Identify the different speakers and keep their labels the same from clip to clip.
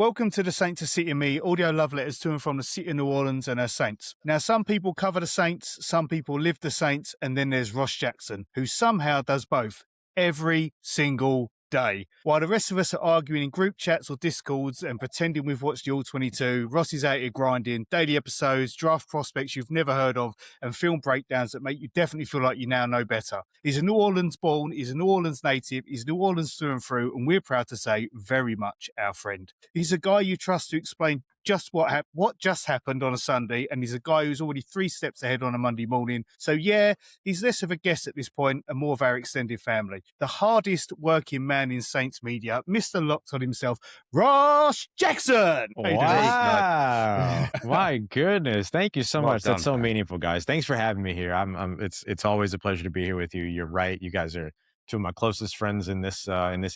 Speaker 1: Welcome to the Saints of City and Me, audio love letters to and from the city of New Orleans and her Saints. Now, some people cover the Saints, some people live the Saints, and then there's Ross Jackson, who somehow does both every single day. While the rest of us are arguing in group chats or discords and pretending we've watched the All-22, Ross is out here grinding daily episodes, draft prospects you've never heard of, and film breakdowns that make you definitely feel like you now know better. He's a New Orleans born, he's a New Orleans native, he's New Orleans through and through, and we're proud to say very much our friend. He's a guy you trust to explain just what just happened on a Sunday, and he's a guy who's already 3 steps ahead on a Monday morning. So yeah, he's less of a guest at this point and more of our extended family. The hardest working man in Saints media, Mr. Locked on himself, Ross Jackson.
Speaker 2: Wow! My goodness, thank you so much.
Speaker 3: Done,
Speaker 2: That's so
Speaker 3: man.
Speaker 2: meaningful, guys. Thanks for having me here. It's always a pleasure to be here with you. You're right. You guys are two of my closest friends in this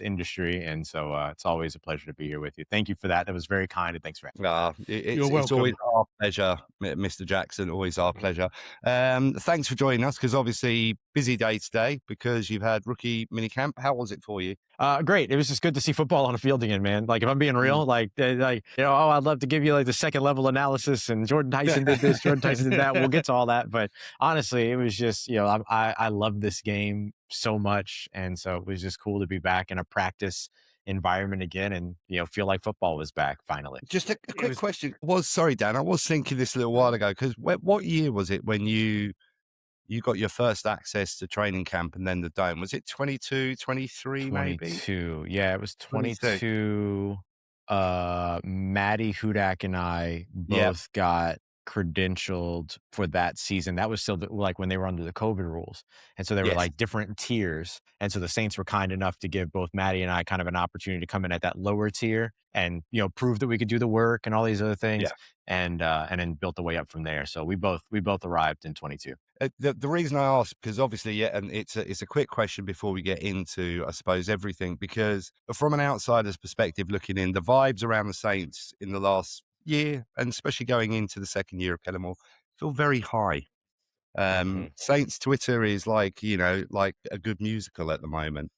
Speaker 2: industry, and so it's always a pleasure to be here with you. Thank you for that. That was very kind, and thanks for having me.
Speaker 3: It's always our pleasure, Mr. Jackson. Always our pleasure. Thanks for joining us, because obviously busy day today because you've had rookie minicamp. How was it for you?
Speaker 2: Great. It was just good to see football on the field again, man. Like, if I'm being real, I'd love to give you like the second level analysis and Jordan Tyson did this, Jordan Tyson did that. We'll get to all that. But honestly, it was just, I love this game so much. And so it was just cool to be back in a practice environment again and, feel like football was back finally.
Speaker 3: Just a quick question. Sorry, Dan, I was thinking this a little while ago, because what year was it when you got your first access to training camp and then the dome? Was it 22, 23 maybe?
Speaker 2: 22. Yeah, it was 22. Maddie Hudak and I both got credentialed for that season. That was still like when they were under the COVID rules. And so there were like different tiers. And so the Saints were kind enough to give both Maddie and I kind of an opportunity to come in at that lower tier and, prove that we could do the work and all these other things.
Speaker 3: Yeah.
Speaker 2: And then built the way up from there. So we both arrived in 22.
Speaker 3: The reason I ask, because obviously, and it's a quick question before we get into, I suppose, everything, because from an outsider's perspective looking in, the vibes around the Saints in the last year, and especially going into the second year of Kellen Moore, feel very high. Saints Twitter is like a good musical at the moment.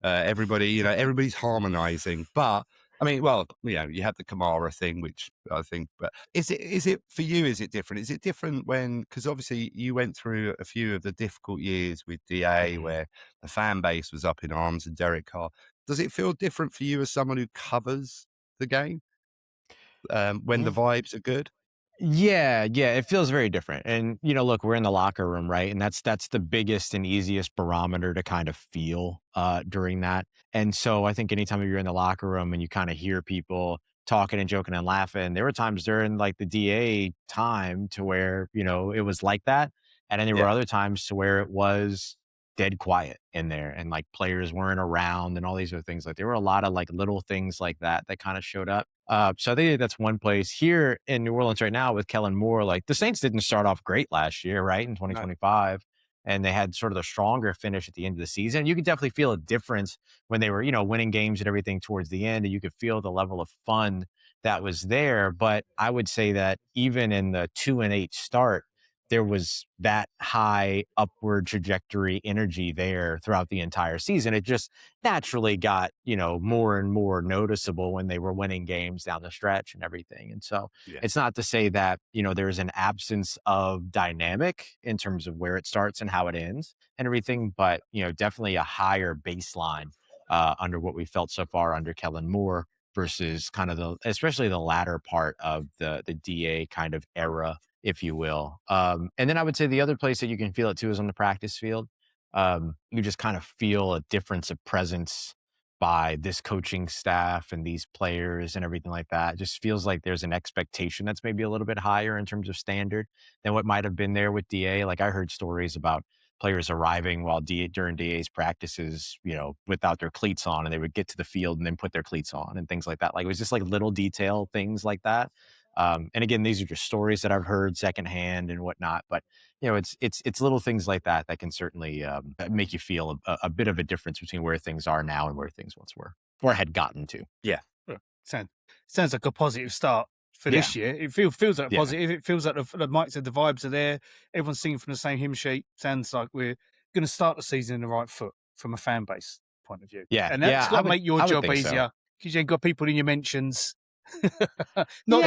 Speaker 3: Everybody's harmonizing, but I mean, well, you have the Kamara thing, which I think, but is it for you? Is it different? Is it different because obviously you went through a few of the difficult years with DA where the fan base was up in arms and Derek Carr. Does it feel different for you as someone who covers the game when the vibes are good?
Speaker 2: Yeah, it feels very different. And, look, we're in the locker room, right? And that's the biggest and easiest barometer to kind of feel during that. And so I think anytime you're in the locker room and you kind of hear people talking and joking and laughing, there were times during like the DA time to where, it was like that. And then there were other times to where it was dead quiet in there and like players weren't around and all these other things. Like there were a lot of like little things like that kind of showed up. So I think that's one place. Here in New Orleans right now with Kellen Moore, like the Saints didn't start off great last year, right? In 2025. And they had sort of the stronger finish at the end of the season. You could definitely feel a difference when they were, winning games and everything towards the end, and you could feel the level of fun that was there. But I would say that even in the 2-8 start, there was that high upward trajectory energy there throughout the entire season. It just naturally got, more and more noticeable when they were winning games down the stretch and everything. And so it's not to say that, there's an absence of dynamic in terms of where it starts and how it ends and everything, but, definitely a higher baseline under what we felt so far under Kellen Moore versus kind of especially the latter part of the DA kind of era, if you will. And then I would say the other place that you can feel it too is on the practice field. You just kind of feel a difference of presence by this coaching staff and these players and everything like that. It just feels like there's an expectation that's maybe a little bit higher in terms of standard than what might have been there with DA. Like I heard stories about players arriving during DA's practices, without their cleats on, and they would get to the field and then put their cleats on and things like that. Like it was just like little detail things like that. And again, these are just stories that I've heard secondhand and whatnot, but it's little things like that can certainly make you feel a bit of a difference between where things are now and where things once were or had gotten to.
Speaker 3: Yeah.
Speaker 1: Sounds like a positive start for this year. It feels like positive. It feels like the mics and the vibes are there. Everyone's singing from the same hymn sheet. Sounds like we're going to start the season in the right foot from a fan base point of view.
Speaker 2: Yeah.
Speaker 1: And that's got to make your job
Speaker 2: easier
Speaker 1: because you've got people in your mentions Not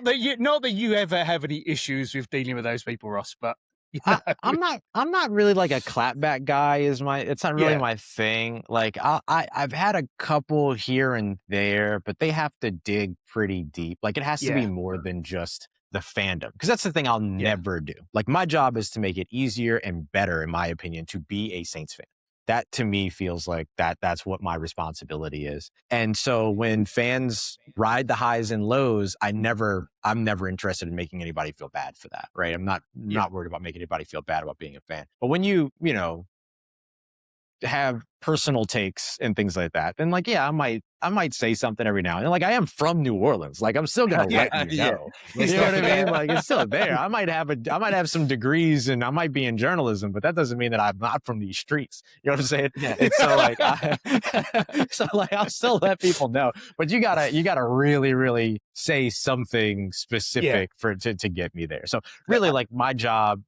Speaker 1: that you ever have any issues with dealing with those people, Ross, but
Speaker 2: I'm not really like a clapback guy. It's not really my thing. Like I've had a couple here and there, but they have to dig pretty deep. Like it has to be more than just the fandom, because that's the thing I'll never do. Like my job is to make it easier and better, in my opinion, to be a Saints fan. That to me feels like that's what my responsibility is. And so when fans ride the highs and lows, I'm never interested in making anybody feel bad for that, right? I'm not worried about making anybody feel bad about being a fan. But when you have personal takes and things like that, then like, I might say something every now and then. Like I am from New Orleans. Like I'm still gonna let you know. You know what I mean? Like it's still there. I might have some degrees and I might be in journalism, but that doesn't mean that I'm not from these streets. You know what I'm saying? And so like I'll still let people know. But you gotta really, really say something specific to get me there. So really like my job,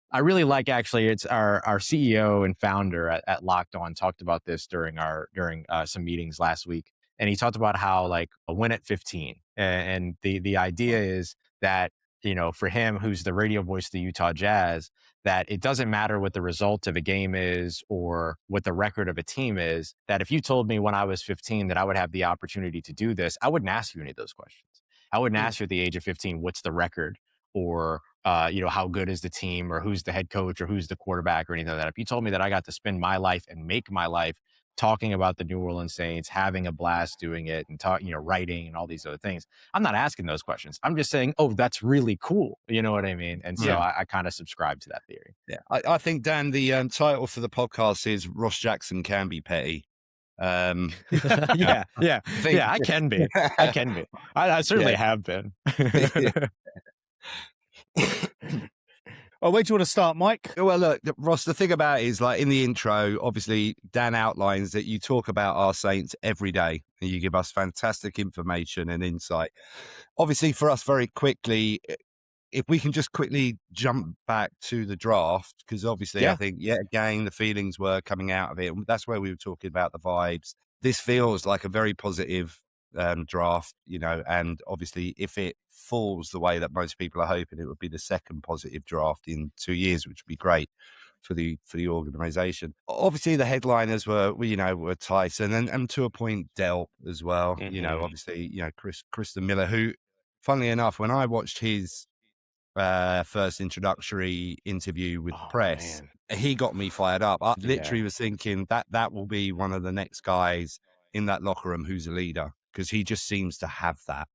Speaker 2: I really like, actually, it's our CEO and founder at Locked On talked about this during some meetings last week. And he talked about how like a win at 15. And the idea is that, for him, who's the radio voice of the Utah Jazz, that it doesn't matter what the result of a game is or what the record of a team is, that if you told me when I was 15 that I would have the opportunity to do this, I wouldn't ask you any of those questions. I wouldn't ask you at the age of 15, what's the record, or how good is the team, or who's the head coach, or who's the quarterback, or anything like that. If you told me that I got to spend my life and make my life talking about the New Orleans Saints, having a blast doing it, and writing and all these other things, I'm not asking those questions. I'm just saying, oh, that's really cool. You know what I mean? And so I kind of subscribe to that theory.
Speaker 3: Yeah, I think, Dan, the title for the podcast is Ross Jackson Can Be Petty.
Speaker 2: I can be. I certainly have been.
Speaker 1: Oh, where do you want to start, Mike?
Speaker 3: Well, look, Ross, the thing about it is, like in the intro, obviously, Dan outlines that you talk about our Saints every day and you give us fantastic information and insight. Obviously, for us, very quickly, if we can just quickly jump back to the draft, because obviously I think, again, the feelings were coming out of it. That's where we were talking about the vibes. This feels like a very positive draft, and obviously if it falls the way that most people are hoping, it would be the second positive draft in 2 years, which would be great for the organization. Obviously the headliners were Tyson and to a point Delp as well. Obviously, Kristen Miller, who, funnily enough, when I watched his first introductory interview with press, he got me fired up. I literally was thinking that will be one of the next guys in that locker room who's a leader, because he just seems to have that.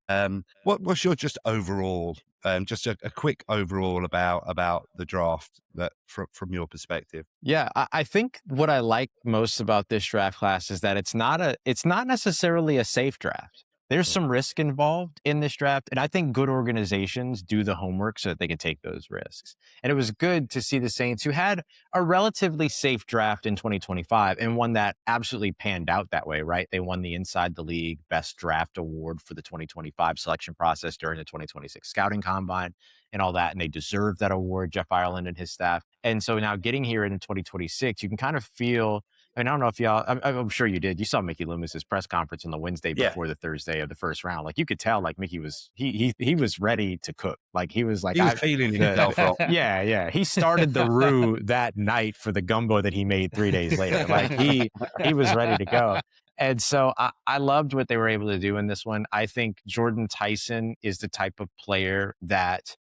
Speaker 3: What's your just overall, just a quick overall about the draft that from your perspective?
Speaker 2: Yeah, I think what I like most about this draft class is that it's not necessarily a safe draft. There's some risk involved in this draft, and I think good organizations do the homework so that they can take those risks. And it was good to see the Saints, who had a relatively safe draft in 2025, and one that absolutely panned out that way, right? They won the Inside the League Best Draft Award for the 2025 selection process during the 2026 Scouting Combine and all that, and they deserved that award, Jeff Ireland and his staff. And so now getting here in 2026, you can kind of feel, I don't know if y'all, I'm sure you did. You saw Mickey Loomis's press conference on the Wednesday before the Thursday of the first round. Like you could tell, like Mickey was, he was ready to cook. Like he was like,
Speaker 3: he was feeling himself.
Speaker 2: Yeah. He started the roux that night for the gumbo that he made 3 days later. Like he was ready to go. And so I loved what they were able to do in this one. I think Jordan Tyson is the type of player that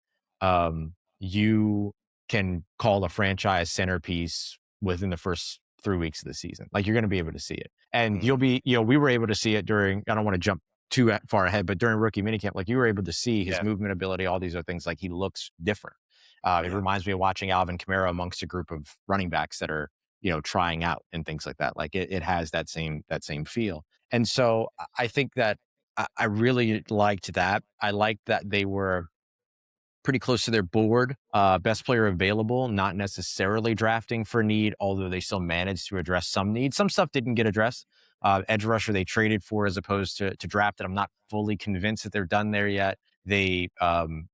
Speaker 2: you can call a franchise centerpiece within the first 3 weeks of the season. Like you're going to be able to see it. And you'll be, we were able to see it during, I don't want to jump too far ahead, but during rookie minicamp, like you were able to see his movement ability, all these other things. Like he looks different. It reminds me of watching Alvin Kamara amongst a group of running backs that are, trying out and things like that. Like it has that same feel. And so I think that I really liked that. I liked that they were pretty close to their board, best player available, not necessarily drafting for need, although they still managed to address some needs. Some stuff didn't get addressed. Edge rusher they traded for as opposed to drafted. I'm not fully convinced that they're done there yet. They,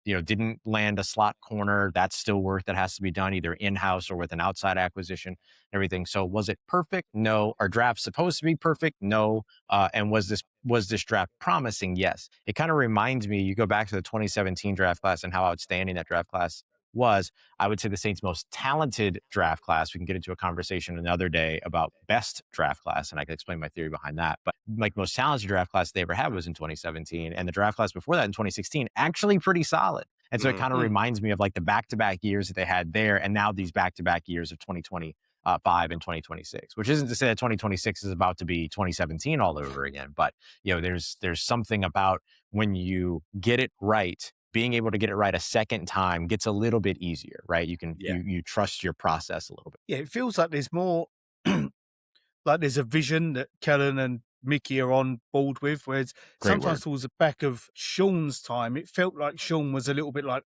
Speaker 2: didn't land a slot corner. That's still work that has to be done either in-house or with an outside acquisition and everything. So was it perfect? No. Are drafts supposed to be perfect? No. And was this draft promising? Yes. It kind of reminds me, you go back to the 2017 draft class and how outstanding that draft class was. I would say the Saints' most talented draft class. We can get into a conversation another day about best draft class, and I can explain my theory behind that. But like most talented draft class they ever had was in 2017, and the draft class before that in 2016 actually pretty solid. And so it kind of reminds me of like the back-to-back years that they had there, and now these back-to-back years of 2025 and 2026, which isn't to say that 2026 is about to be 2017 all over again. But there's something about when you get it right, being able to get it right a second time gets a little bit easier, right? You can you trust your process a little bit.
Speaker 1: Yeah, it feels like there's more like there's a vision that Kellen and Mickey are on board with, whereas sometimes towards the back of Sean's time, it felt like Sean was a little bit like,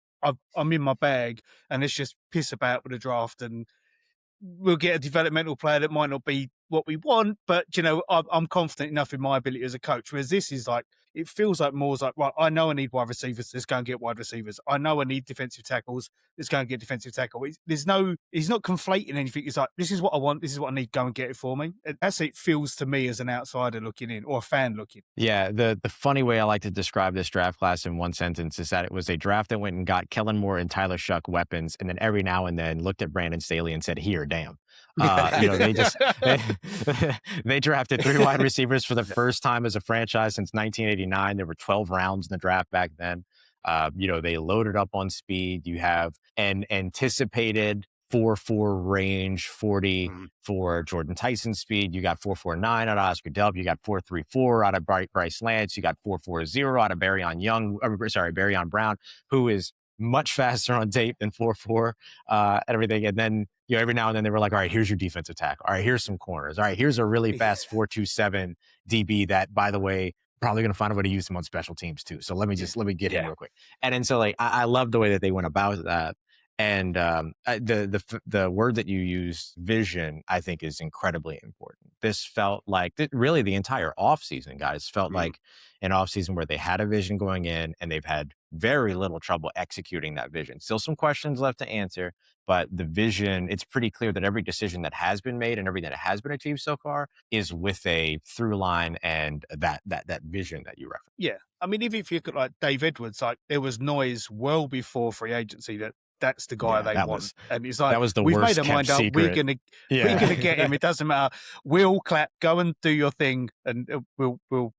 Speaker 1: I'm in my bag and let's just piss about with the draft and we'll get a developmental player that might not be what we want, but I'm confident enough in my ability as a coach. Whereas this is like, it feels like more like, right, I know I need wide receivers. Let's go and get wide receivers. I know I need defensive tackles. Let's go and get defensive tackle. He's not conflating anything. It's like, this is what I want. This is what I need. Go and get it for me. And that's how it feels to me as an outsider looking in or a fan looking.
Speaker 2: Yeah, the funny way I like to describe this draft class in one sentence is that it was a draft that went and got Kellen Moore and Tyler Shough weapons, and then every now and then looked at Brandon Staley and said, "Here, damn." They drafted 3 wide receivers for the first time as a franchise since 1989. There were 12 rounds in the draft back then. They loaded up on speed. You have an anticipated 4.4 range 40 for Jordan Tyson speed. You got 4.49 out of Oscar Delp. You got 4.34 out of Bryce Lance. You got 4.40 out of Barryon Brown, who is much faster on tape than 4.4 and everything. And then every now and then they were like, all right, here's your defensive tackle. All right, here's some corners. All right, here's a really fast 4.27 DB that, by the way, probably going to find a way to use him on special teams too. So let me get him real quick. And then so like I love the way that they went about that. And the word that you use, vision, I think is incredibly important. This felt like really the entire offseason, guys, felt like an offseason where they had a vision going in and they've had very little trouble executing that vision. Still some questions left to answer, but the vision, it's pretty clear that every decision that has been made and everything that has been achieved so far is with a through line and that vision that you referenced.
Speaker 1: Yeah. I mean, even if you look at like Dave Edwards, like there was noise well before free agency that that's the guy they want. And it's like,
Speaker 2: that was the
Speaker 1: we've
Speaker 2: worst
Speaker 1: made our mind up.
Speaker 2: secret.
Speaker 1: We're gonna get him. It doesn't matter. We'll clap, go and do your thing, and we'll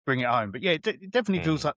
Speaker 1: bring it home. But yeah, it definitely feels like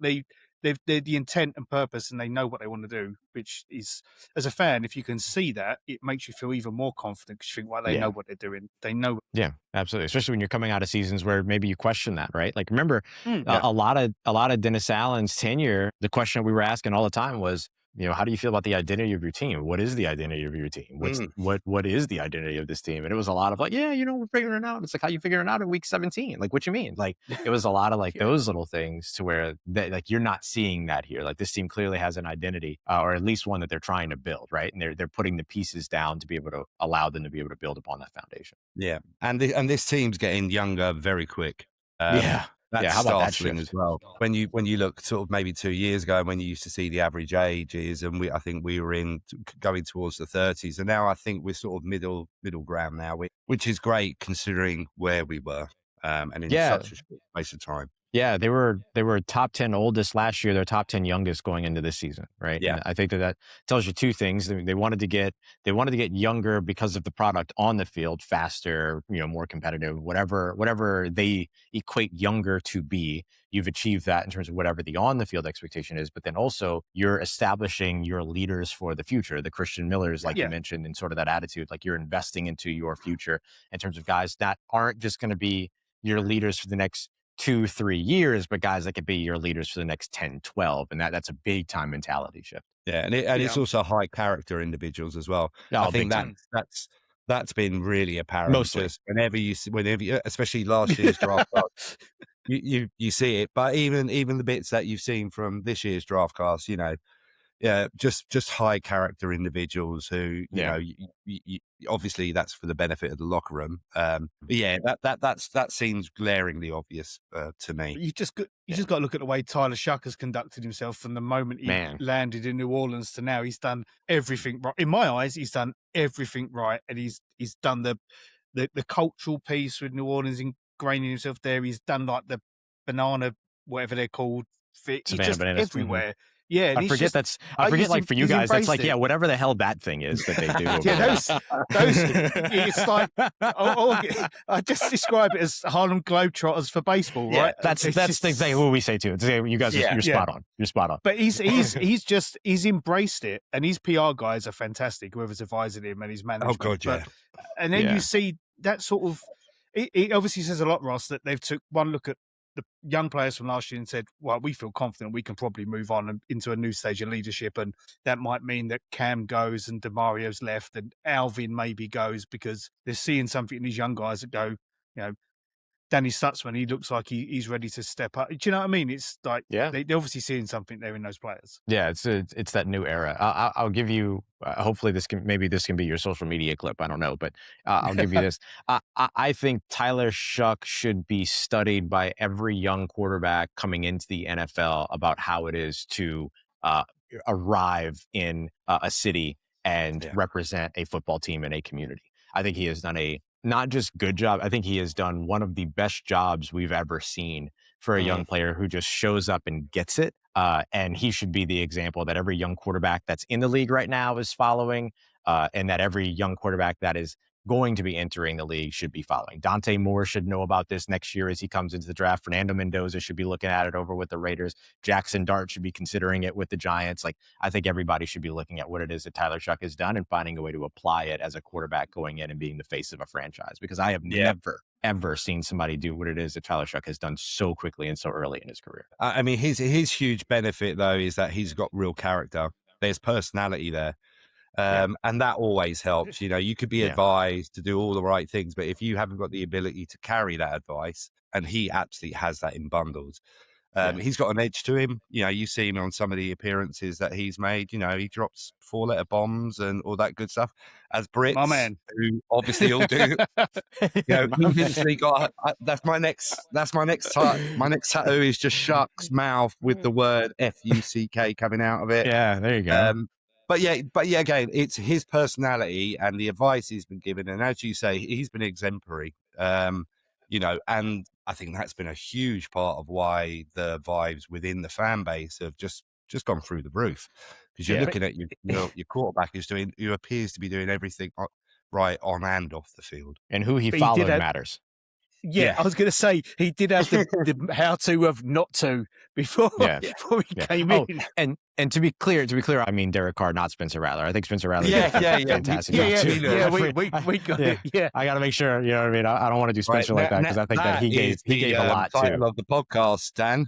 Speaker 1: they're the intent and purpose, and they know what they want to do. Which is, as a fan, if you can see that, it makes you feel even more confident because you think, well, they know what they're doing. They know.
Speaker 2: Yeah, absolutely. Especially when you're coming out of seasons where maybe you question that, right? Like remember, a lot of Dennis Allen's tenure, the question that we were asking all the time was, how do you feel about the identity of your team? What is the identity of your team? What is the identity of this team? And it was a lot of like, we're figuring it out. It's like, how you figuring it out in week 17? Like, what you mean? Like, it was a lot of like those little things to where like you're not seeing that here. Like this team clearly has an identity, or at least one that they're trying to build, right? And they're putting the pieces down to be able to allow them to be able to build upon that foundation.
Speaker 3: Yeah, and this team's getting younger very quick. That's
Speaker 2: how about that
Speaker 3: startling as well. When you look sort of maybe 2 years ago when you used to see the average ages, and I think we were going towards the 30s, and now I think we're sort of middle ground now, which is great considering where we were, and in such a short space of time.
Speaker 2: Yeah, they were top 10 oldest last year. They're top 10 youngest going into this season, right?
Speaker 3: Yeah,
Speaker 2: and I think that tells you two things. They wanted to get younger because of the product on the field, faster, more competitive, whatever they equate younger to be. You've achieved that in terms of whatever the on the field expectation is, but then also you're establishing your leaders for the future, the Christian Millers, like you mentioned, and sort of that attitude, like you're investing into your future in terms of guys that aren't just going to be your leaders for the next 2-3 years, but guys that could be your leaders for the next 10, 12. And that's a big time mentality shift.
Speaker 3: Yeah. And it's also high character individuals as see I think that's been really apparent.
Speaker 2: Mostly.
Speaker 3: Just whenever you, especially last year's draft class, you see it, but even the bits that you've seen from this year's draft class, just high character individuals who, you know, you, obviously that's for the benefit of the locker room. But yeah, that seems glaringly obvious to me.
Speaker 1: You just got to look at the way Tyler Shough has conducted himself from the moment he landed in New Orleans to now. He's done everything right. In my eyes, he's done everything right, and he's done the cultural piece with New Orleans, ingraining himself there. He's done like the banana, whatever they're called, fit. He's just everywhere. Mm-hmm. Yeah, and
Speaker 2: I forget like for you guys, that's like, whatever the hell that thing is that they do.
Speaker 1: It's like, I just describe it as Harlem Globetrotters for baseball, right?
Speaker 2: That's exactly what we say too. You guys, you're spot on. You're spot on.
Speaker 1: But he's embraced it, and his PR guys are fantastic. Whoever's advising him and his management.
Speaker 3: Oh God, yeah.
Speaker 1: And then you see that sort of. It obviously says a lot, Ross, that they've took one look at the young players from last year and said, well, we feel confident we can probably move on into a new stage of leadership. And that might mean that Cam goes and DeMario's left and Alvin maybe goes, because they're seeing something in these young guys that go, you know, Danny Stutzman, he looks like he's ready to step up. Do you know what I mean? It's like, they're obviously seeing something there in those players.
Speaker 2: Yeah, it's that new era. I'll give you, hopefully this can be your social media clip. I don't know, but I'll give you this. I think Tyler Shough should be studied by every young quarterback coming into the NFL about how it is to arrive in a city and represent a football team in a community. I think he has done a not just good job. I think he has done one of the best jobs we've ever seen for a young player who just shows up and gets it. And he should be the example that every young quarterback that's in the league right now is following, and that every young quarterback that is going to be entering the league should be following. Dante Moore should know about this next year as he comes into the draft. Fernando Mendoza should be looking at it over with the Raiders. Jackson Dart should be considering it with the Giants. Like, I think everybody should be looking at what it is that Tyler Shough has done and finding a way to apply it as a quarterback going in and being the face of a franchise, because I have never, ever seen somebody do what it is that Tyler Shough has done so quickly and so early in his career.
Speaker 3: I mean, his huge benefit, though, is that he's got real character. There's personality there. And that always helps. You know, you could be advised to do all the right things, but if you haven't got the ability to carry that advice, and he absolutely has that in bundles, he's got an edge to him. You know, you see him on some of the appearances that he's made. You know, he drops 4-letter bombs and all that good stuff. As Brits,
Speaker 1: my man,
Speaker 3: who obviously all do. You know, he's instantly got. That's my next tattoo is just Shuck's mouth with the word Fuck coming out of it.
Speaker 2: Yeah, there you go.
Speaker 3: But yeah, again, it's his personality and the advice he's been given, and as you say, he's been exemplary. You know, and I think that's been a huge part of why the vibes within the fan base have just gone through the roof, because you're looking at your quarterback who appears to be doing everything right on and off the field,
Speaker 2: and who he followed matters.
Speaker 1: Yeah, I was going to say he did have the how to of not to before he came in.
Speaker 2: And to be clear, I mean Derek Carr, not Spencer Rattler. I think Spencer Rattler did a fantastic job too.
Speaker 1: We got it. Yeah,
Speaker 2: I got to make sure. You know what I mean? I don't want to do Spencer like that, because I think that he gave a lot
Speaker 3: too. Of the podcast, Dan.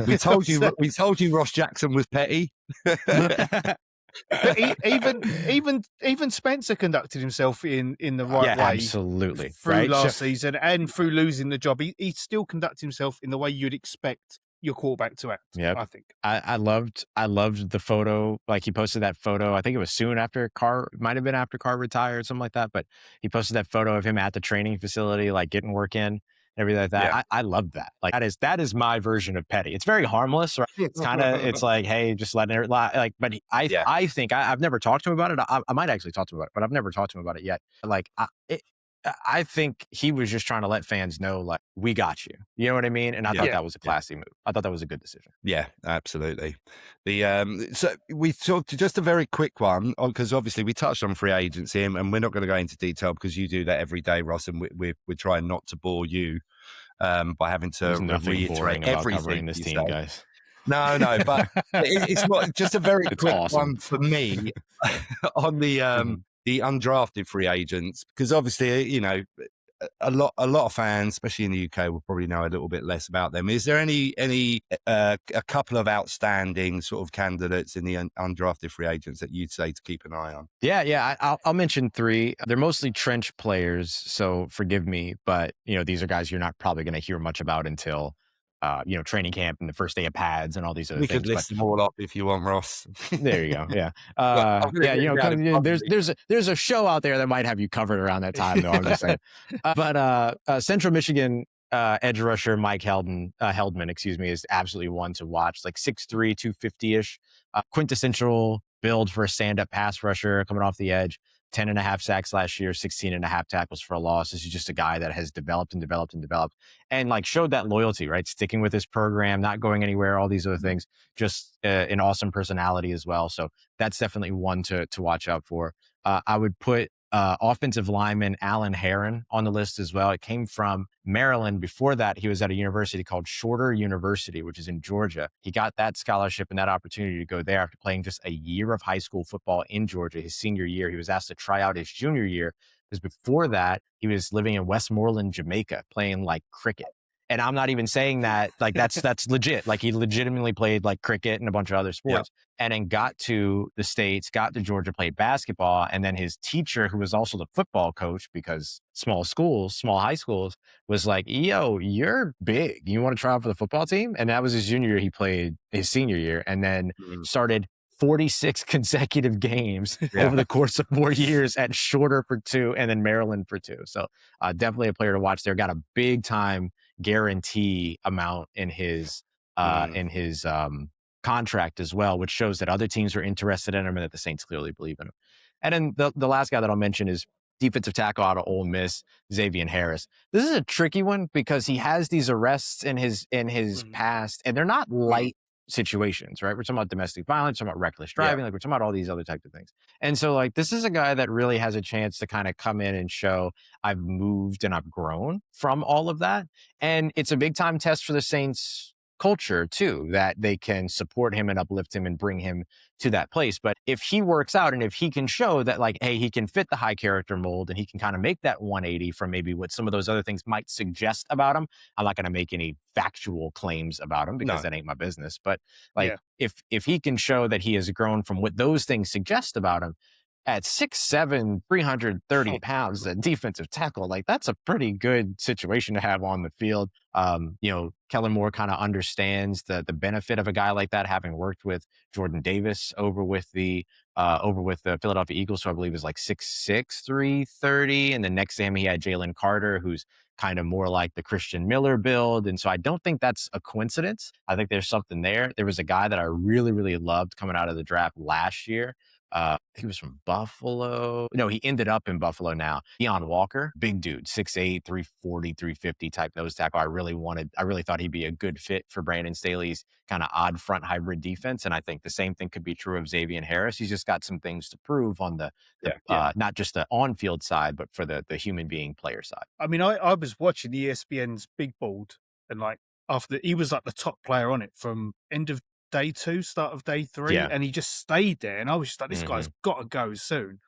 Speaker 3: We told you Ross Jackson was petty.
Speaker 1: But even Spencer conducted himself in the right way,
Speaker 2: absolutely,
Speaker 1: through last season and through losing the job. He still conducted himself in the way you'd expect your quarterback to act.
Speaker 2: Yeah,
Speaker 1: I think
Speaker 2: I loved the photo. Like, he posted that photo. I think it was soon after Carr, might have been after Carr retired, something like that. But he posted that photo of him at the training facility, like getting work in. Everything like that. Yeah. I love that. Like, that is my version of petty. It's very harmless, right? It's like, hey, just letting it lie. Like, but I think I've never talked to him about it. I might actually talk to him about it, but I've never talked to him about it yet. Like, I think he was just trying to let fans know, like, we got you. You know what I mean? And I thought that was a classy move. I thought that was a good decision.
Speaker 3: Yeah, absolutely. So we talked just a very quick one, because obviously we touched on free agency, and we're not going to go into detail because you do that every day, Ross, and we're trying not to bore you by having to reiterate everything
Speaker 2: this team, guys.
Speaker 3: No, but it's just a very quick one for me on the undrafted free agents, because obviously, you know, a lot of fans, especially in the UK, will probably know a little bit less about them. Is there a couple of outstanding sort of candidates in the undrafted free agents that you'd say to keep an eye on?
Speaker 2: Yeah. I'll mention 3. They're mostly trench players, so forgive me, but you know, these are guys you're not probably going to hear much about until training camp and the first day of pads and all these other
Speaker 3: We
Speaker 2: things.
Speaker 3: could
Speaker 2: But
Speaker 3: list them all up if you want, Ross.
Speaker 2: there you go. Yeah.
Speaker 3: But I've got it written down in front of me.
Speaker 2: There's a show out there that might have you covered around that time, though. I'm just saying. But Central Michigan edge rusher Mike Heldman, is absolutely one to watch. Like 6'3", 250-ish, quintessential build for a stand-up pass rusher coming off the edge. 10.5 sacks last year, 16.5 tackles for a loss. This is just a guy that has developed and like showed that loyalty, right? Sticking with his program, not going anywhere, all these other things, just an awesome personality as well. So that's definitely one to watch out for. I would put offensive lineman Alan Heron on the list as well. It came from Maryland. Before that, he was at a university called Shorter University, which is in Georgia. He got that scholarship and that opportunity to go there after playing just a year of high school football in Georgia. His senior year, he was asked to try out his junior year because before that, he was living in Westmoreland, Jamaica, playing like cricket. And I'm not even saying that, like, that's legit. Like, he legitimately played like cricket and a bunch of other sports. And then got to the States, got to Georgia, played basketball. And then his teacher, who was also the football coach, because small high schools, was like, yo, you're big. You want to try out for the football team? And that was his junior year. He played his senior year and then started 46 consecutive games over the course of 4 years at Shorter for 2 and then Maryland for 2. So definitely a player to watch there. Got a big time guarantee amount in his contract as well, which shows that other teams are interested in him and that the Saints clearly believe in him. And then the last guy that I'll mention is defensive tackle out of Ole Miss, Xavier Harris. This is a tricky one because he has these arrests in his past, and they're not light situations, right? We're talking about domestic violence, we're talking about reckless driving, like we're talking about all these other types of things. And so like this is a guy that really has a chance to kind of come in and show I've moved and I've grown from all of that. And it's a big time test for the Saints culture too, that they can support him and uplift him and bring him to that place. But if he works out and if he can show that like, hey, he can fit the high character mold and he can kind of make that 180 from maybe what some of those other things might suggest about him. I'm not going to make any factual claims about him because that ain't my business. But like if he can show that he has grown from what those things suggest about him, at 6'7", 330 pounds, a defensive tackle, like that's a pretty good situation to have on the field. Kellen Moore kind of understands the benefit of a guy like that, having worked with Jordan Davis over with the Philadelphia Eagles, who I believe is like 6'6", 330. And then next to him, he had Jalen Carter, who's kind of more like the Christian Miller build. And so I don't think that's a coincidence. I think there's something there. There was a guy that I really, really loved coming out of the draft last year. He was from Buffalo. No, he ended up in Buffalo now. Deion Walker, big dude, 6'8", 340, 350 type nose tackle. I really thought he'd be a good fit for Brandon Staley's kind of odd front hybrid defense. And I think the same thing could be true of Xavier Harris. He's just got some things to prove on the not just the on-field side, but for the human being player side.
Speaker 1: I mean, I was watching ESPN's Big Board and like after he was like the top player on it from end of day 2, start of day 3, and he just stayed there. And I was just like, this guy's got to go soon.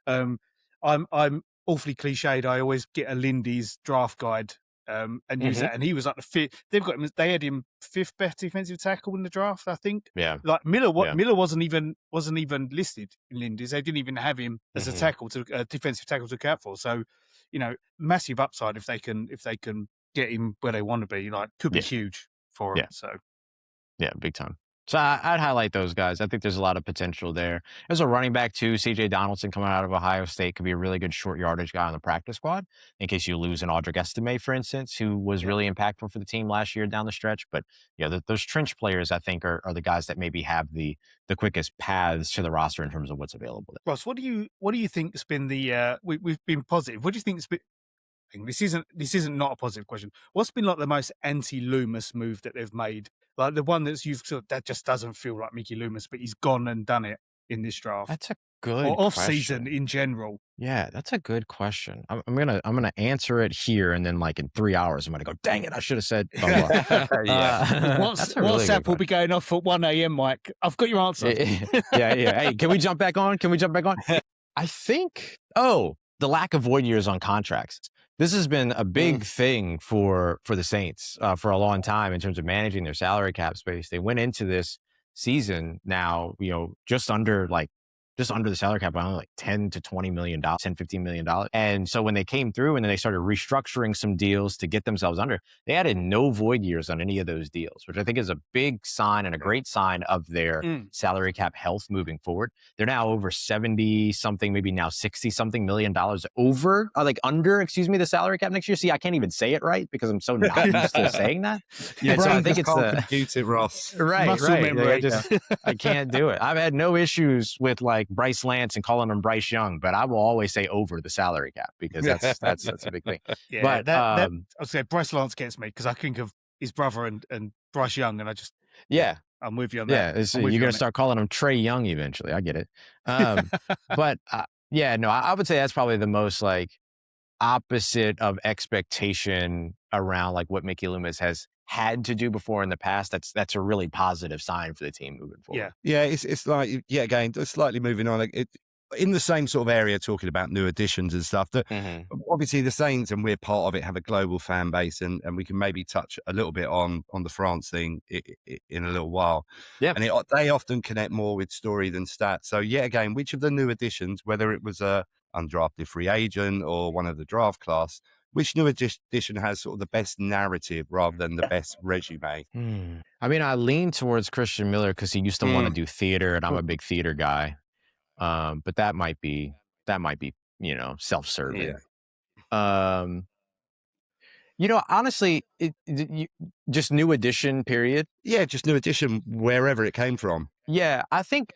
Speaker 1: I'm awfully cliched. I always get a Lindy's draft guide and use that. And he was like the 5th. They had him 5th best defensive tackle in the draft, I think.
Speaker 2: Yeah.
Speaker 1: Like Miller wasn't even listed in Lindy's. They didn't even have him as a defensive tackle to cap for. So, massive upside if they can get him where they want to be. Like, could be huge for him. So,
Speaker 2: yeah, big time. So I'd highlight those guys. I think there's a lot of potential there. There's a running back too, C.J. Donaldson coming out of Ohio State, could be a really good short yardage guy on the practice squad in case you lose an Audric Estime, for instance, who was really impactful for the team last year down the stretch. But those trench players, I think, are the guys that maybe have the quickest paths to the roster in terms of what's available.
Speaker 1: Ross, what do you think has been the we've been positive? What do you think has been? This isn't not a positive question. What's been like the most anti-Loomis move that they've made? Like the one that just doesn't feel like Mickey Loomis, but he's gone and done it in this draft.
Speaker 2: That's a good
Speaker 1: or off season in general.
Speaker 2: Yeah, that's a good question. I'm gonna answer it here, and then like in 3 hours, I'm gonna go. Dang it! I should have said.
Speaker 1: WhatsApp will be going off at 1 a.m. Mike, I've got your answer.
Speaker 2: Yeah. Hey, can we jump back on? I think. The lack of void years on contracts. This has been a big thing for the Saints for a long time in terms of managing their salary cap space. They went into this season now, just under like just under the salary cap by only like $10 to $20 million, $10-15 million. And so when they came through and then they started restructuring some deals to get themselves under, they added no void years on any of those deals, which I think is a big sign and a great sign of their salary cap health moving forward. They're now over 70 something, maybe now 60 something $million over, under the salary cap next year. See, I can't even say it right because I'm so not used to saying that.
Speaker 3: Your
Speaker 2: And so I
Speaker 3: brain
Speaker 2: think
Speaker 3: just
Speaker 2: it's
Speaker 3: can't
Speaker 2: the
Speaker 3: compute it, Ross.
Speaker 1: Muscle memory.
Speaker 2: I can't do it. I've had no issues with like Bryce Lance and calling him Bryce Young, but I will always say over the salary cap because that's a big thing.
Speaker 1: Yeah, but I'll say Bryce Lance gets me because I think of his brother and Bryce Young, and I just I'm with you on that.
Speaker 2: Yeah, you're gonna start calling him Trey Young eventually. I get it. But I would say that's probably the most like opposite of expectation around like what Mickey Loomis has had to do before in the past. That's a really positive sign for the team moving forward.
Speaker 3: Yeah, it's like again, slightly moving on. Like in the same sort of area, talking about new additions and stuff. That obviously the Saints, and we're part of it, have a global fan base, and we can maybe touch a little bit on the France thing in a little while.
Speaker 2: Yeah,
Speaker 3: and they often connect more with story than stats. So again, which of the new additions, whether it was a undrafted free agent or one of the draft class, which new addition has sort of the best narrative rather than the best resume?
Speaker 2: I mean, I lean towards Christian Miller because he used to want to do theater, and I'm a big theater guy. But that might be self-serving. Honestly, just new addition, period.
Speaker 3: Yeah, just new addition wherever it came from.
Speaker 2: Yeah, I think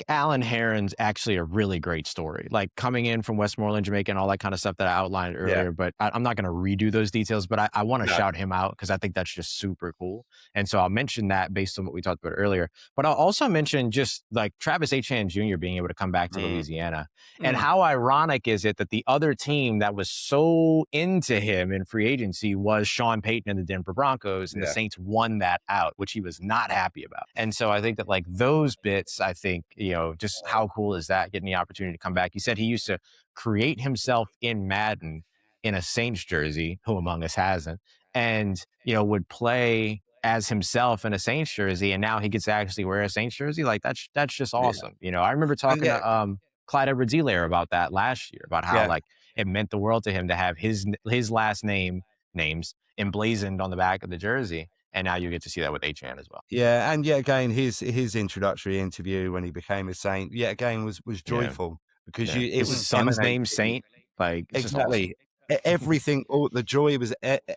Speaker 2: Alan Heron's actually a really great story. Like coming in from Westmoreland, Jamaica, and all that kind of stuff that I outlined earlier. But I'm not going to redo those details. But I want to shout him out because I think that's just super cool. And so I'll mention that based on what we talked about earlier. But I'll also mention just like Travis Etienne Jr. being able to come back to Louisiana, and how ironic is it that the other team that was so into him in free agency was Sean Payton and the Denver Broncos, and the Saints won that out, which he was not happy about. And so I think that like those bits, I think, just how cool is that, getting the opportunity to come back. He said he used to create himself in Madden in a Saints jersey, who among us hasn't, and, would play as himself in a Saints jersey, and now he gets to actually wear a Saints jersey. Like that's just awesome. I remember talking to Clyde Edwards-Helaire about that last year, about how like it meant the world to him to have his last names emblazoned on the back of the jersey. And now you get to see that with Etienne as well.
Speaker 3: Yeah, and again, his introductory interview when he became a Saint, again was joyful because it was
Speaker 2: his son's name Saint. Like
Speaker 3: exactly everything, all the joy was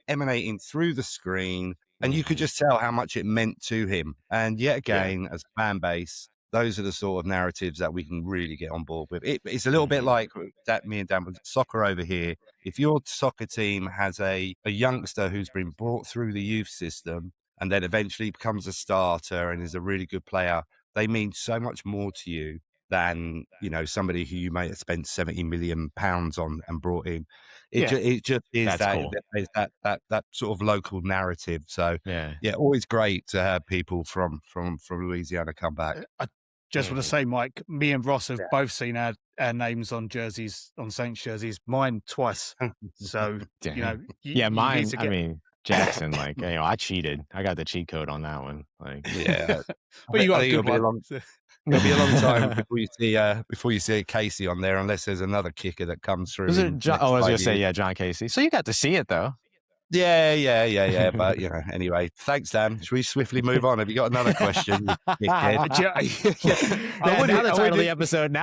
Speaker 3: emanating through the screen, and you could just tell how much it meant to him. And again, as a fan base, those are the sort of narratives that we can really get on board with. It's a little bit like that. Me and Dan with soccer over here. If your soccer team has a youngster who's been brought through the youth system and then eventually becomes a starter and is a really good player, they mean so much more to you than somebody who you may have spent £70 million on and brought in. It just is that sort of local narrative. So always great to have people from Louisiana come back.
Speaker 1: I just want to say, Mike, me and Ross have both seen our names on jerseys, on Saints jerseys. Mine twice. So
Speaker 2: mine. I mean, Jackson, I cheated. I got the cheat code on that one.
Speaker 1: But you got a good one.
Speaker 3: It'll be a long time before you see Casey on there, unless there's another kicker that comes through.
Speaker 2: Was it John? I was going to say, John Casey. So you got to see it though.
Speaker 3: Yeah. But anyway, thanks, Dan. Should we swiftly move on? Have you got another question?
Speaker 2: Now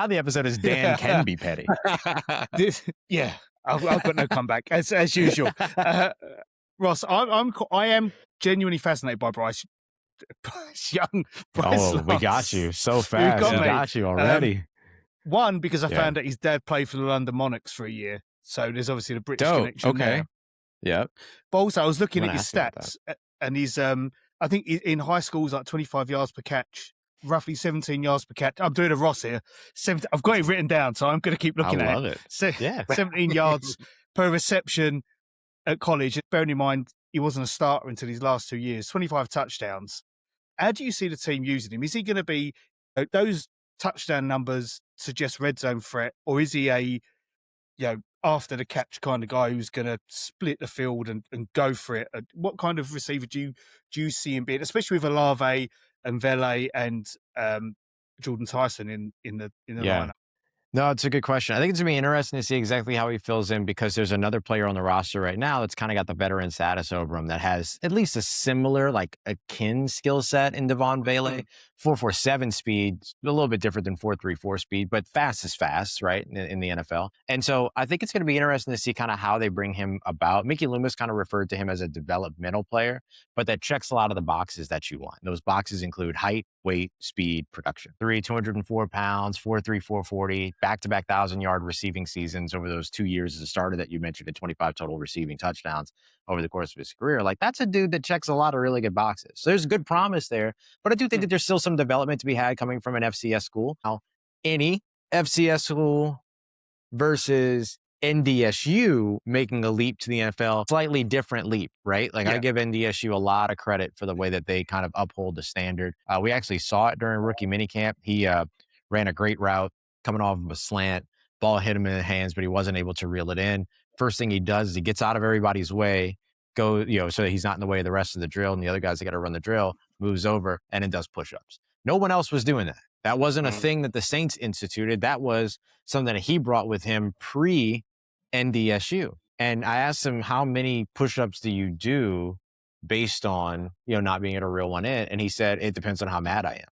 Speaker 2: the episode is Dan Can Be Petty.
Speaker 1: I've got no comeback as usual. Ross, I am genuinely fascinated by Bryce Young.
Speaker 2: We got you so fast. We got you already.
Speaker 1: One, because I found out his dad played for the London Monarchs for a year, so there's obviously the British connection there.
Speaker 2: Yeah.
Speaker 1: But also, I was looking at his stats, and he's I think in high school, like 25 yards per catch, roughly 17 yards per catch. I'm doing a Ross here. I've got it written down, so I'm going to keep looking at it.
Speaker 2: I love it.
Speaker 1: 17 yards per reception at college. Bearing in mind, he wasn't a starter until his last 2 years. 25 touchdowns. How do you see the team using him? Is he going to be those touchdown numbers suggest red zone threat, or is he a after the catch kind of guy who's going to split the field and go for it? What kind of receiver do you see him being, especially with Olave and Vele and Jordan Tyson in the
Speaker 2: Yeah.
Speaker 1: lineup.
Speaker 2: No, it's a good question. I think it's going to be interesting to see exactly how he fills in because there's another player on the roster right now that's kind of got the veteran status over him that has at least a similar, like akin skill set in Devon Bailey. 4.47 speed, a little bit different than 4.34 speed, but fast is fast, right, in the NFL. And so I think it's going to be interesting to see kind of how they bring him about. Mickey Loomis kind of referred to him as a developmental player, but that checks a lot of the boxes that you want. Those boxes include height, weight, speed, production. 204 pounds, 4.3, 440, back-to-back 1,000-yard receiving seasons over those 2 years as a starter that you mentioned, at 25 total receiving touchdowns over the course of his career. Like, that's a dude that checks a lot of really good boxes. So there's good promise there, but I do think that there's still some development to be had coming from an FCS school. Now, any FCS school versus NDSU making a leap to the NFL, slightly different leap, right? Like, I give NDSU a lot of credit for the way that they kind of uphold the standard. We actually saw it during rookie minicamp. He ran a great route coming off of a slant. Ball hit him in the hands, but he wasn't able to reel it in. First thing he does is he gets out of everybody's way, so that he's not in the way of the rest of the drill, and the other guys that got to run the drill, moves over and then does push-ups. No one else was doing that. That wasn't a thing that the Saints instituted. That was something that he brought with him pre-NDSU. And I asked him, how many push-ups do you do based on, not being able to reel one in? And he said, it depends on how mad I am.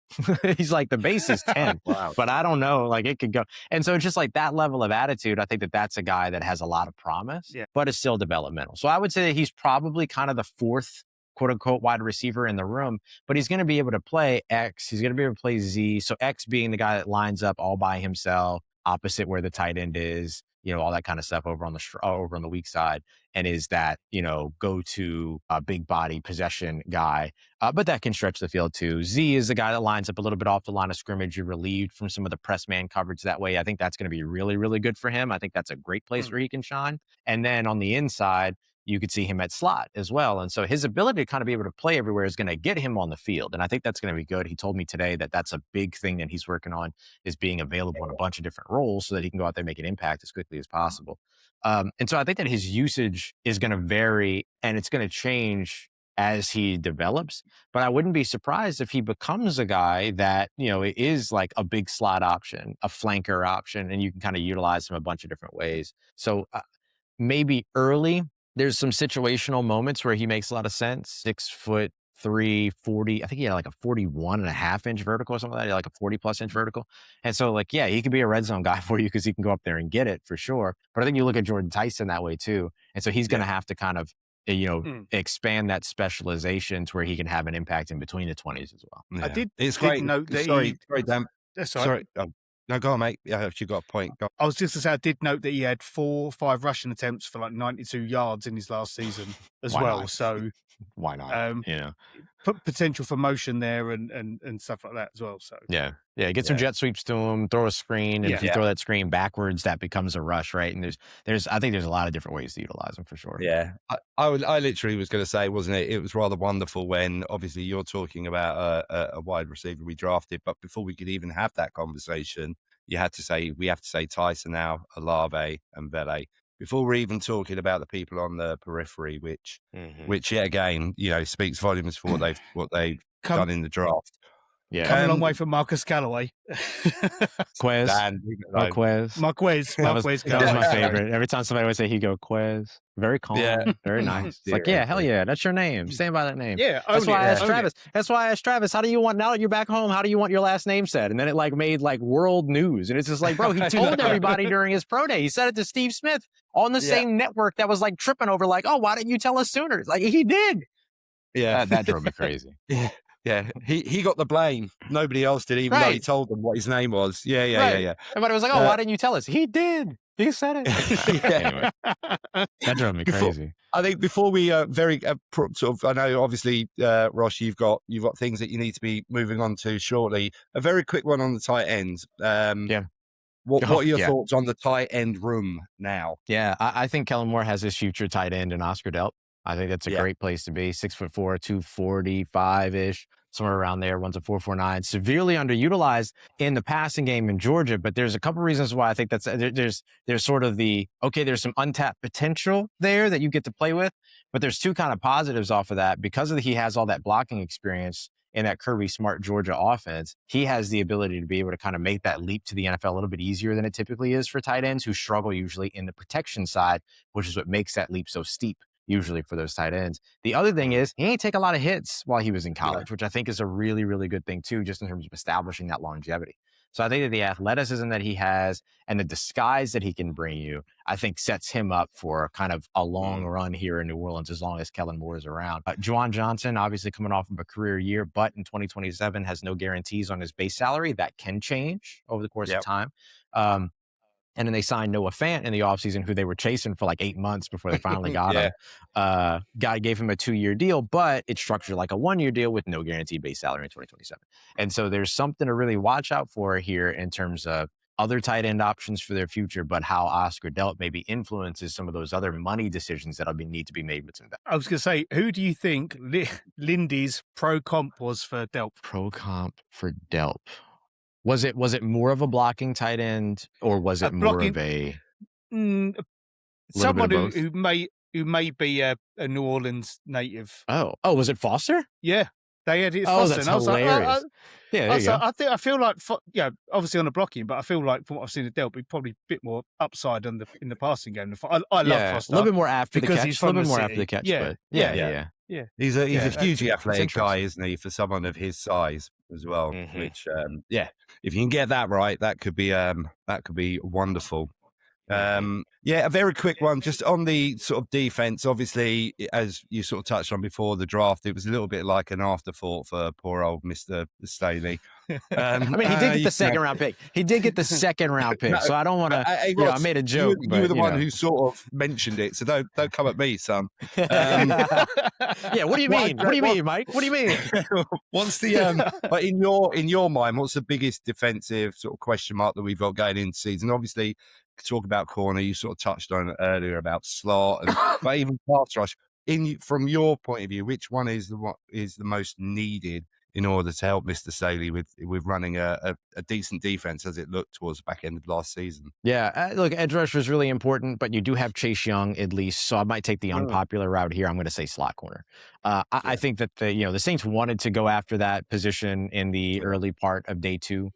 Speaker 2: He's like, the base is 10,
Speaker 3: Wow.
Speaker 2: but I don't know, like, it could go. And so just like that level of attitude, I think that that's a guy that has a lot of promise, but is still developmental. So I would say that he's probably kind of the fourth quote unquote wide receiver in the room, but he's going to be able to play X. He's going to be able to play Z. So X being the guy that lines up all by himself, opposite where the tight end is, all that kind of stuff over on the weak side, and is that, go-to big body possession guy. But that can stretch the field too. Z is the guy that lines up a little bit off the line of scrimmage. You're relieved from some of the press man coverage that way. I think that's going to be really, really good for him. I think that's a great place where he can shine. And then on the inside, you could see him at slot as well. And so his ability to kind of be able to play everywhere is going to get him on the field. And I think that's going to be good. He told me today that that's a big thing that he's working on, is being available in a bunch of different roles so that he can go out there and make an impact as quickly as possible. And so I think that his usage is going to vary and it's going to change as he develops. But I wouldn't be surprised if he becomes a guy that, is like a big slot option, a flanker option, and you can kind of utilize him a bunch of different ways. So maybe early, there's some situational moments where he makes a lot of sense. 6'3", 40. I think he had like a 41.5-inch vertical or something like that, like a 40+ inch vertical. And so he could be a red zone guy for you because he can go up there and get it for sure. But I think you look at Jordan Tyson that way too. And so he's going to have to kind of, expand that specialization to where he can have an impact in between the 20s as well.
Speaker 3: Yeah. It's great.
Speaker 1: Note that
Speaker 3: sorry, Dan.
Speaker 1: That's
Speaker 3: sorry. No, go on, mate. Yeah, you got a point.
Speaker 1: I was just to say, I did note that he had 4 or 5 rushing attempts for like 92 yards in his last season as well.
Speaker 2: Not?
Speaker 1: So
Speaker 2: why not?
Speaker 1: Potential for motion there and stuff like that as well. So
Speaker 2: get some jet sweeps to him, throw a screen, and if you throw that screen backwards, that becomes a rush, right? And I think there's a lot of different ways to utilize them for sure.
Speaker 3: Yeah, I literally was going to say, wasn't it? It was rather wonderful when obviously you're talking about a wide receiver we drafted, but before we could even have that conversation, we have to say Tyson now, Olave, and Vele. Before we're even talking about the people on the periphery, which yet again, speaks volumes for what they've done in the draft.
Speaker 1: Yeah, come a long way from Marcus Callaway.
Speaker 2: Quez.
Speaker 1: Marquez.
Speaker 2: That was my favorite. Every time somebody would say, he go Quez. Very calm. Yeah. Very nice. It's like, hell yeah, that's your name. Stand by that name.
Speaker 1: Yeah.
Speaker 2: That's why I asked Travis, how do you want, now that you're back home, how do you want your last name said? And then it made world news. And it's just like, bro, he told everybody during his pro day. He said it to Steve Smith on the same network that was tripping over why didn't you tell us sooner? He did.
Speaker 3: Yeah.
Speaker 2: That drove me crazy.
Speaker 3: Yeah. Yeah, he got the blame. Nobody else did, even though he told them what his name was. Yeah.
Speaker 2: Everybody was like, why didn't you tell us? He did. He said it. Anyway, that drove me crazy.
Speaker 3: I think before we I know obviously, Ross, you've got things that you need to be moving on to shortly. A very quick one on the tight ends. What are your thoughts on the tight end room now?
Speaker 2: Yeah, I think Kellen Moore has his future tight end in Oscar Delp. I think that's a great place to be. 6'4", 245-ish, somewhere around there. Runs a 4.49. Severely underutilized in the passing game in Georgia, but there's a couple reasons why I think there's sort of there's some untapped potential there that you get to play with, but there's two kind of positives off of that because he has all that blocking experience in that Kirby Smart Georgia offense, he has the ability to be able to kind of make that leap to the NFL a little bit easier than it typically is for tight ends who struggle usually in the protection side, which is what makes that leap so steep usually for those tight ends. The other thing is he ain't take a lot of hits while he was in college, which I think is a really, really good thing too, just in terms of establishing that longevity. So I think that the athleticism that he has and the disguise that he can bring you, I think sets him up for kind of a long run here in New Orleans as long as Kellen Moore is around. Juwan Johnson, obviously coming off of a career year, but in 2027 has no guarantees on his base salary. That can change over the course of time. And then they signed Noah Fant in the offseason, who they were chasing for like 8 months before they finally got him. Gave him a 2-year deal, but it's structured like a 1-year deal with no guaranteed base salary in 2027. And so there's something to really watch out for here in terms of other tight end options for their future, but how Oscar Delp maybe influences some of those other money decisions that'll need to be made between them.
Speaker 1: I was going to say, who do you think Lindy's pro comp was for Delp?
Speaker 2: Pro comp for Delp. Was it more of a blocking tight end, or was it more of a
Speaker 1: someone who may be a New Orleans native?
Speaker 2: Oh, was it Foster?
Speaker 1: Yeah, they had it.
Speaker 2: Oh,
Speaker 1: Foster,
Speaker 2: that's
Speaker 1: and I was
Speaker 2: hilarious.
Speaker 1: I feel like, obviously on the blocking, but I feel like from what I've seen of Delp, he's probably a bit more upside in the passing game. I love Foster.
Speaker 2: A little bit more after the catch.
Speaker 1: He's from
Speaker 2: a little bit more
Speaker 1: city.
Speaker 2: after the catch.
Speaker 1: Yeah.
Speaker 3: He's a hugely athletic guy, isn't he, for someone of his size as well? Which, if you can get that right, that could be wonderful. A very quick one, just on the sort of defense. Obviously, as you sort of touched on before the draft, it was a little bit like an afterthought for poor old Mr. Staley.
Speaker 2: I mean, he did get the second round pick. He did get the second round pick. So I don't want to. I made a joke.
Speaker 3: You were the one who sort of mentioned it, so don't come at me, son.
Speaker 2: What do you mean? What do you mean, Mike? What do you mean?
Speaker 3: What's the but in your mind, what's the biggest defensive sort of question mark that we've got going into season? Obviously, talk about corner. You sort of touched on it earlier about slot, but even pass rush. From your point of view, which one is the most needed in order to help Mr. Staley with running a decent defense as it looked towards the back end of last season?
Speaker 2: Yeah, look, edge rusher is really important, but you do have Chase Young at least, so I might take the unpopular route here. I'm going to say slot corner. I think that the Saints wanted to go after that position in the early part of day 2.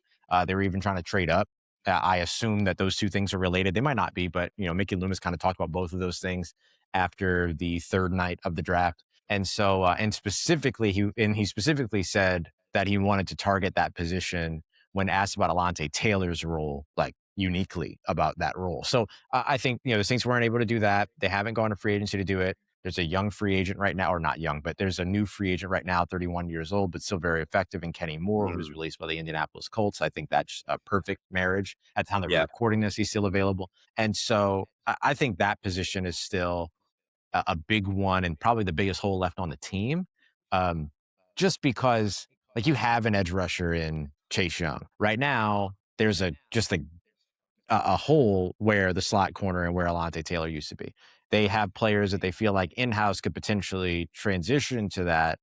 Speaker 2: They were even trying to trade up. I assume that those two things are related. They might not be, but Mickey Loomis kind of talked about both of those things after the third night of the draft. And so, and specifically, he specifically said that he wanted to target that position when asked about Alontae Taylor's role, like uniquely about that role. So I think, the Saints weren't able to do that. They haven't gone to free agency to do it. There's a young free agent right now, or not young, but there's a new free agent right now, 31 years old, but still very effective, in Kenny Moore, who was released by the Indianapolis Colts. I think that's a perfect marriage. At the time that we're recording this, he's still available. And so I think that position is still a big one and probably the biggest hole left on the team. Just because you have an edge rusher in Chase Young. Right now, there's a hole where the slot corner and where Alontae Taylor used to be. They have players that they feel like in-house could potentially transition to that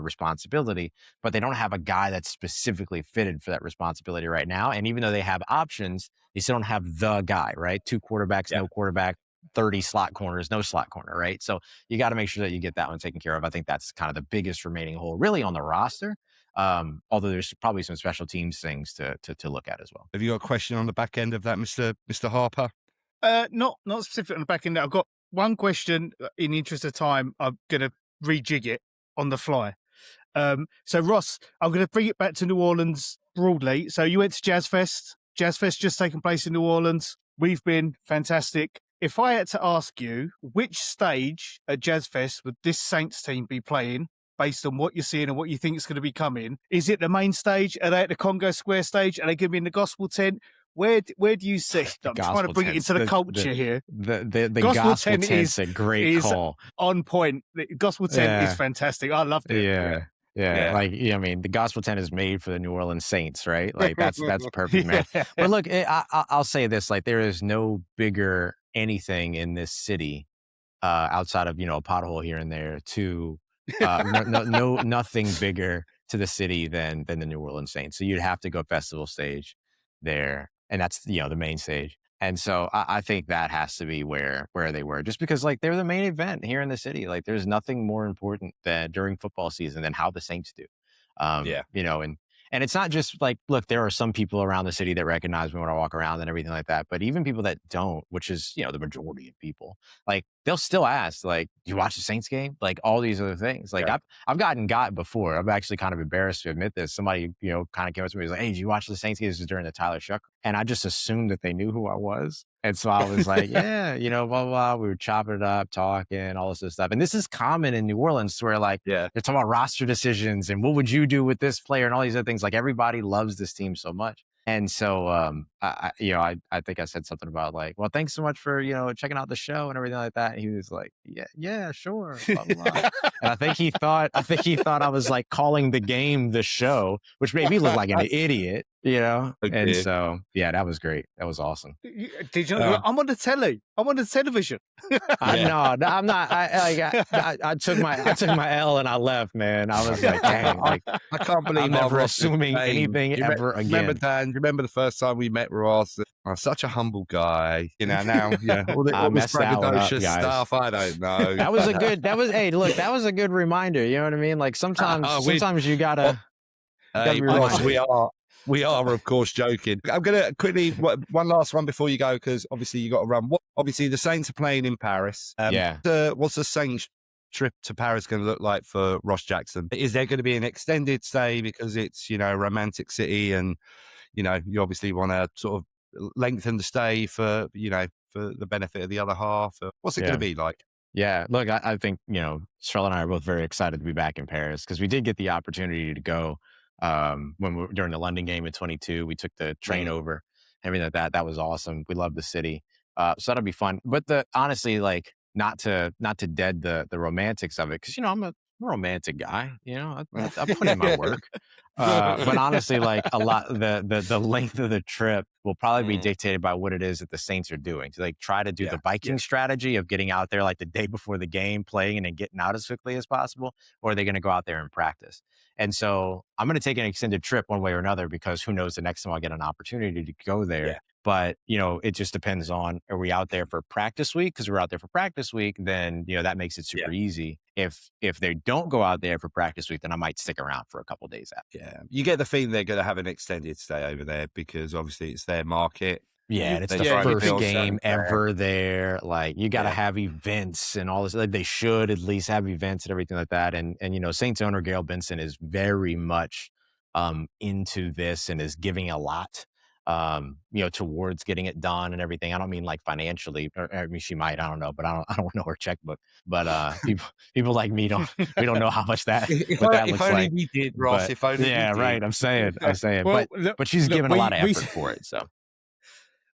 Speaker 2: responsibility, but they don't have a guy that's specifically fitted for that responsibility right now. And even though they have options, they still don't have the guy, right? 2 quarterbacks, no quarterback, 30 slot corners, no slot corner, right? So you got to make sure that you get that one taken care of. I think that's kind of the biggest remaining hole really on the roster. Although there's probably some special teams things to look at as well.
Speaker 3: Have you got a question on the back end of that, Mr. Harper?
Speaker 1: Not specific on the back end. I've got one question. In the interest of time, I'm going to rejig it on the fly. So Ross, I'm going to bring it back to New Orleans broadly. So you went to Jazz Fest. Jazz Fest just taken place in New Orleans. We've been fantastic. If I had to ask you, which stage at Jazz Fest would this Saints team be playing based on what you're seeing and what you think is going to be coming? Is it the main stage? Are they at the Congo Square stage? Are they going to be in the gospel tent? Where do you see? I'm trying to bring it into the culture here.
Speaker 2: The gospel tent is a great call.
Speaker 1: On point. The gospel tent is fantastic. I loved it.
Speaker 2: Yeah. I mean, the gospel tent is made for the New Orleans Saints, right? Like that's perfect, man. But look, I'll say this: there is no bigger anything in this city outside of a pothole here and there. Nothing bigger to the city than the New Orleans Saints. So you'd have to go festival stage there, and that's the main stage. And so I think that has to be where they were, just because they're the main event here in the city. There's nothing more important than during football season than how the Saints do.
Speaker 3: Yeah.
Speaker 2: You know, and it's not just like, look, there are some people around the city that recognize me when I walk around and everything like that. But even people that don't, which is, you know, the majority of people, like they'll still ask, like, do you watch the Saints game? Like all these other things. Like
Speaker 3: Yeah.
Speaker 2: I've gotten got before. I'm actually kind of embarrassed to admit this. Somebody, you know, kind of came up to me and was like, hey, did you watch the Saints game? This was during the Tyler Shough. And I just assumed that they knew who I was. And so I was like, yeah, you know, blah, blah, blah. We were chopping it up, talking, all this other stuff. And this is common in New Orleans where like
Speaker 3: Yeah.
Speaker 2: they're talking about roster decisions and what would you do with this player and all these other things. Like everybody loves this team so much. And so, you know, I think I said something about like, well, thanks so much for, you know, checking out the show and everything like that. And he was like, yeah, sure. Blah, blah, blah. And I think he thought I was like calling the game the show, which made me look like an idiot, you know?
Speaker 3: Okay.
Speaker 2: And so, yeah, that was great. That was awesome.
Speaker 1: Did you know? I'm on the telly. I'm on the television.
Speaker 2: I know. I'm not. I took my L and I left, man. I was like, dang, like
Speaker 3: I can't believe
Speaker 2: I'm never
Speaker 3: Ross is
Speaker 2: assuming
Speaker 3: saying-
Speaker 2: anything
Speaker 3: you
Speaker 2: ever
Speaker 3: Remember,
Speaker 2: again.
Speaker 3: Dan? Do you remember the first time we met Ross? I'm such a humble guy. You know, now, yeah, all
Speaker 2: I
Speaker 3: this
Speaker 2: messed that one up,
Speaker 3: braggadocious
Speaker 2: guys.
Speaker 3: stuff. I don't know.
Speaker 2: Hey, look, that was a good reminder. You know what I mean? Like sometimes you gotta
Speaker 3: Hey,
Speaker 2: be
Speaker 3: Ross,
Speaker 2: reminded.
Speaker 3: we are, of course, joking. I'm going to quickly, one last one before you go, because obviously you got to run. Obviously, the Saints are playing in Paris.
Speaker 2: Yeah.
Speaker 3: What's the Saints trip to Paris going to look like for Ross Jackson? Is there going to be an extended stay because it's, you know, a romantic city and, you know, you obviously want to sort of lengthen the stay for, you know, for the benefit of the other half? What's it going to be like?
Speaker 2: Yeah, look, I think, you know, Charlotte and I are both very excited to be back in Paris because we did get the opportunity to go during the London game in 22. We took the train over, everything like that. That was awesome. We love the city. So that'll be fun. But honestly, like not to dead the romantics of it, because, you know, I'm a romantic guy, you know, I put in my work. But honestly, like a lot, the length of the trip will probably be dictated by what it is that the Saints are doing. To like try to do the Viking strategy of getting out there like the day before the game, playing and then getting out as quickly as possible, or are they going to go out there and practice? And so I'm going to take an extended trip one way or another because who knows the next time I'll get an opportunity to go there.
Speaker 3: Yeah.
Speaker 2: But, you know, it just depends on, are we out there for practice week? Because we're out there for practice week, then, you know, that makes it super easy. If they don't go out there for practice week, then I might stick around for a couple of days after.
Speaker 3: Yeah. You get the feeling they're going to have an extended stay over there because obviously it's their market.
Speaker 2: Yeah, and it's
Speaker 3: They
Speaker 2: the
Speaker 3: try to
Speaker 2: first
Speaker 3: build
Speaker 2: game
Speaker 3: something there.
Speaker 2: ever there. Like, you got to have events and all this. Like, they should at least have events and everything like that. And you know, Saints owner Gail Benson is very much into this and is giving a lot, you know, towards getting it done and everything. I don't mean like financially. Or, I mean, she might. I don't know, but I don't know her checkbook. But people like me we don't know how much that what that looks like.
Speaker 3: We did, Ross.
Speaker 2: But,
Speaker 3: if only we
Speaker 2: yeah,
Speaker 3: did.
Speaker 2: right. I'm saying.
Speaker 1: Well,
Speaker 2: but she's given a lot of effort for it. So.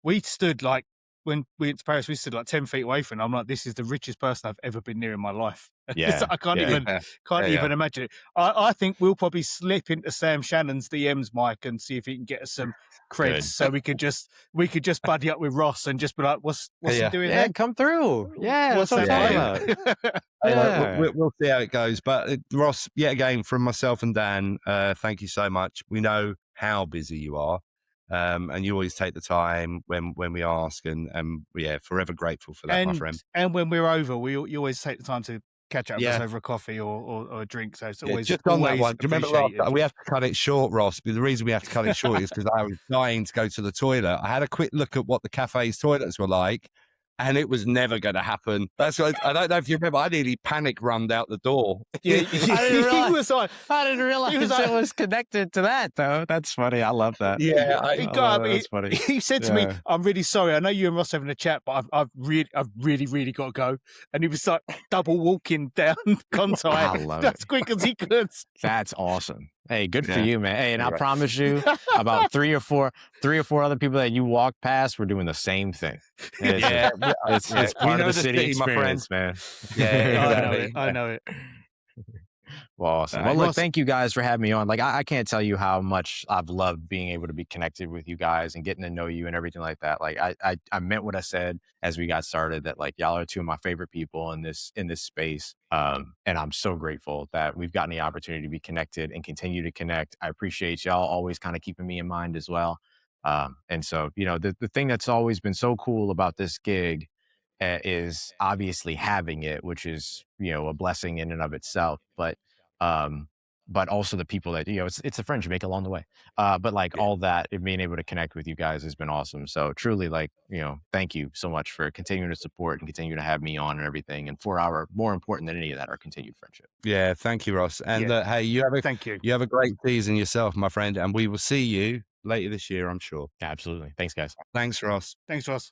Speaker 1: We stood like, when we went to Paris, we stood like 10 feet away from it. I'm like, this is the richest person I've ever been near in my life.
Speaker 2: Yeah,
Speaker 1: I can't even imagine it. I think we'll probably slip into Sam Shannon's DMs, Mike, and see if he can get us some creds.
Speaker 2: Good.
Speaker 1: So we could just buddy up with Ross and just be like, what's he doing
Speaker 2: Yeah,
Speaker 1: there?
Speaker 2: come through. Yeah,
Speaker 1: What's
Speaker 2: that's what I'm
Speaker 1: that
Speaker 2: talking about.
Speaker 1: Yeah.
Speaker 3: We'll see how it goes. But Ross, yet again, from myself and Dan, thank you so much. We know how busy you are. And you always take the time when we ask, and yeah, forever grateful for that, my friend.
Speaker 1: And when we're over, you always take the time to catch up with us over a coffee or a drink. So it's always
Speaker 3: just on that one. Do you remember
Speaker 1: appreciated.
Speaker 3: we have to cut it short, Ross? But the reason we have to cut it short is because I was dying to go to the toilet. I had a quick look at what the cafe's toilets were like, and it was never going to happen. That's what I don't know if you remember. I nearly panic runned out the door.
Speaker 2: Yeah, I didn't realize it was connected to that, though. That's funny. I love that.
Speaker 3: Yeah,
Speaker 1: that's
Speaker 2: funny.
Speaker 1: He said to me, "I'm really sorry. I know you and Ross having a chat, but I've really got to go." And he was like double walking down Conti as quick as he could.
Speaker 2: That's awesome. Hey, good for you, man. Hey, and I promise you, about three or four other people that you walked past were doing the same thing. It's part of the city experience, man.
Speaker 3: Yeah,
Speaker 1: I know it.
Speaker 2: Well, awesome. Well, look, thank you guys for having me on. Like, I can't tell you how much I've loved being able to be connected with you guys and getting to know you and everything like that. Like, I meant what I said as we got started, that like y'all are two of my favorite people in this space. And I'm so grateful that we've gotten the opportunity to be connected and continue to connect. I appreciate y'all always kind of keeping me in mind as well. And so, you know, the thing that's always been so cool about this gig is obviously having it, which is, you know, a blessing in and of itself. But but also the people that, it's the friends you make along the way. But like all that, and being able to connect with you guys has been awesome. So truly, like, thank you so much for continuing to support and continue to have me on and everything. And for our, more important than any of that, our continued friendship.
Speaker 3: Yeah, thank you, Ross. And hey,
Speaker 1: Thank you.
Speaker 3: you have a great season yourself, my friend, and we will see you later this year, I'm sure.
Speaker 2: Absolutely. Thanks, guys.
Speaker 3: Thanks, Ross.
Speaker 1: Thanks, Ross.